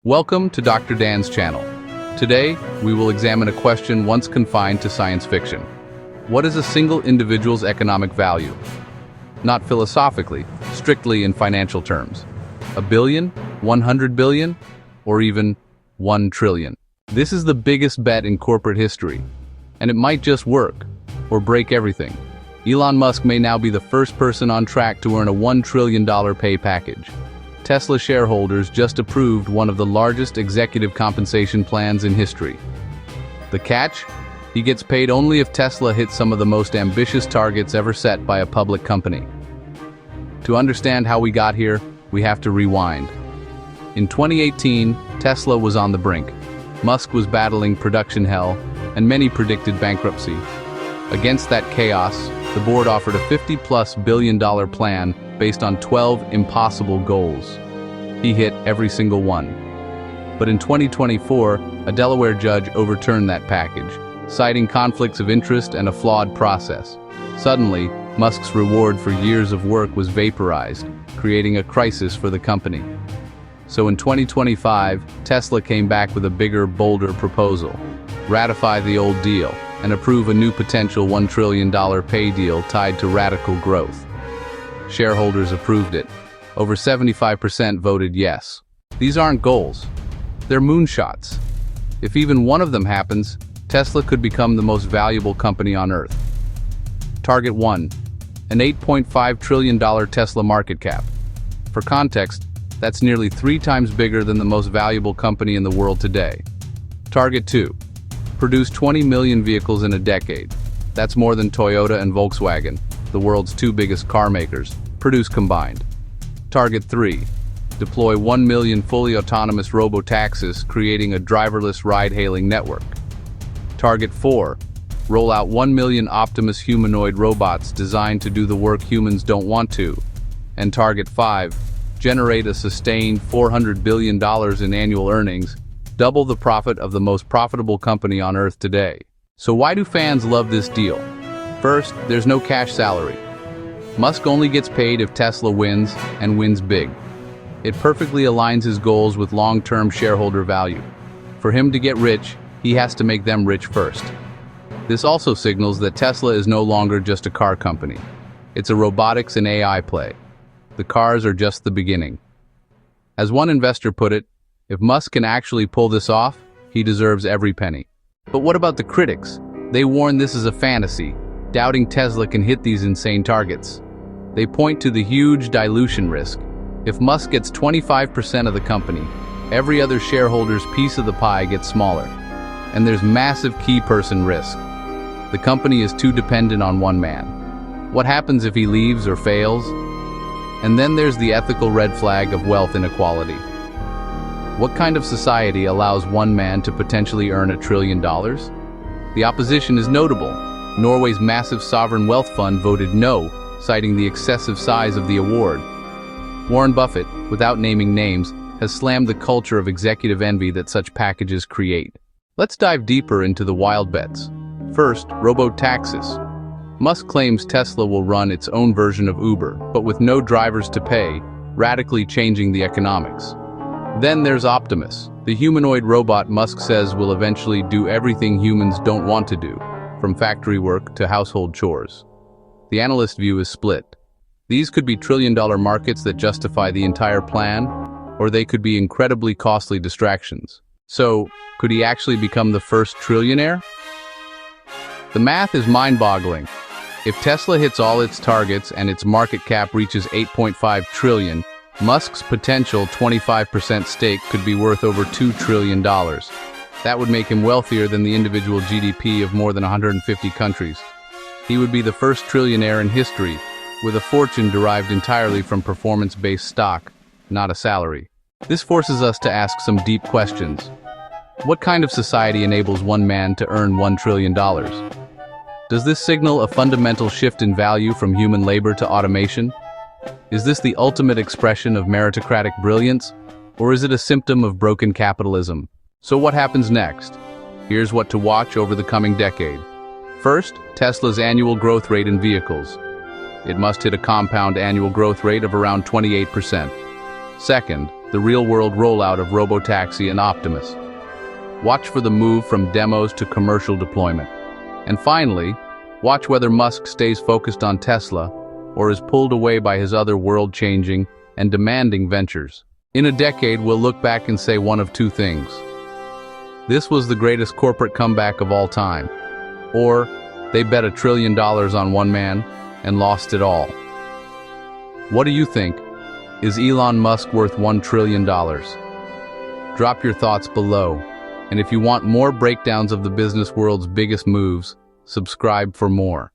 Welcome to Dr. Dan's channel. Today, we will examine a question once confined to science fiction. What is a single individual's economic value? Not philosophically, strictly in financial terms. A billion, 100 billion, or even 1 trillion. This is the biggest bet in corporate history, and it might just work, or break everything. Elon Musk may now be the first person on track to earn a $1 trillion pay package. Tesla shareholders just approved one of the largest executive compensation plans in history. The catch? He gets paid only if Tesla hits some of the most ambitious targets ever set by a public company. To understand how we got here, we have to rewind. In 2018, Tesla was on the brink. Musk was battling production hell, and many predicted bankruptcy. Against that chaos, the board offered a $50+ billion plan based on 12 impossible goals. He hit every single one. But in 2024, a Delaware judge overturned that package, citing conflicts of interest and a flawed process. Suddenly, Musk's reward for years of work was vaporized, creating a crisis for the company. So in 2025, Tesla came back with a bigger, bolder proposal. Ratify the old deal and approve a new potential $1 trillion pay deal tied to radical growth. Shareholders approved it. Over 75% voted yes. These aren't goals. They're moonshots. If even one of them happens, Tesla could become the most valuable company on Earth. Target 1. An $8.5 trillion Tesla market cap. For context, that's nearly 3 times bigger than the most valuable company in the world today. Target 2. Produce 20 million vehicles in a decade. That's more than Toyota and Volkswagen, the world's 2 biggest car makers, produce combined. Target 3. Deploy 1 million fully autonomous robotaxis, creating a driverless ride-hailing network. Target 4. Roll out 1 million Optimus humanoid robots designed to do the work humans don't want to. And Target 5. Generate a sustained $400 billion in annual earnings, double the profit of the most profitable company on Earth today. So why do fans love this deal? First, there's no cash salary. Musk only gets paid if Tesla wins, and wins big. It perfectly aligns his goals with long-term shareholder value. For him to get rich, he has to make them rich first. This also signals that Tesla is no longer just a car company. It's a robotics and AI play. The cars are just the beginning. As one investor put it, if Musk can actually pull this off, he deserves every penny. But what about the critics? They warn this is a fantasy, doubting Tesla can hit these insane targets. They point to the huge dilution risk. If Musk gets 25% of the company, every other shareholder's piece of the pie gets smaller. And there's massive key person risk. The company is too dependent on one man. What happens if he leaves or fails? And then there's the ethical red flag of wealth inequality. What kind of society allows one man to potentially earn $1 trillion? The opposition is notable. Norway's massive sovereign wealth fund voted no, citing the excessive size of the award. Warren Buffett, without naming names, has slammed the culture of executive envy that such packages create. Let's dive deeper into the wild bets. First, robotaxis. Musk claims Tesla will run its own version of Uber, but with no drivers to pay, radically changing the economics. Then there's Optimus, the humanoid robot Musk says will eventually do everything humans don't want to do, from factory work to household chores. The analyst view is split. These could be trillion-dollar markets that justify the entire plan, or they could be incredibly costly distractions. So, could he actually become the first trillionaire? The math is mind-boggling. If Tesla hits all its targets and its market cap reaches $8.5 trillion, Musk's potential 25% stake could be worth over $2 trillion. That would make him wealthier than the individual GDP of more than 150 countries. He would be the first trillionaire in history, with a fortune derived entirely from performance-based stock, not a salary. This forces us to ask some deep questions. What kind of society enables one man to earn $1 trillion? Does this signal a fundamental shift in value from human labor to automation? Is this the ultimate expression of meritocratic brilliance, or is it a symptom of broken capitalism? So what happens next? Here's what to watch over the coming decade. First, Tesla's annual growth rate in vehicles. It must hit a compound annual growth rate of around 28%. Second, the real-world rollout of Robotaxi and Optimus. Watch for the move from demos to commercial deployment. And finally, watch whether Musk stays focused on Tesla or is pulled away by his other world-changing and demanding ventures. In a decade, we'll look back and say one of two things. This was the greatest corporate comeback of all time. Or, they bet $1 trillion on one man and lost it all. What do you think? Is Elon Musk worth $1 trillion? Drop your thoughts below. And if you want more breakdowns of the business world's biggest moves, subscribe for more.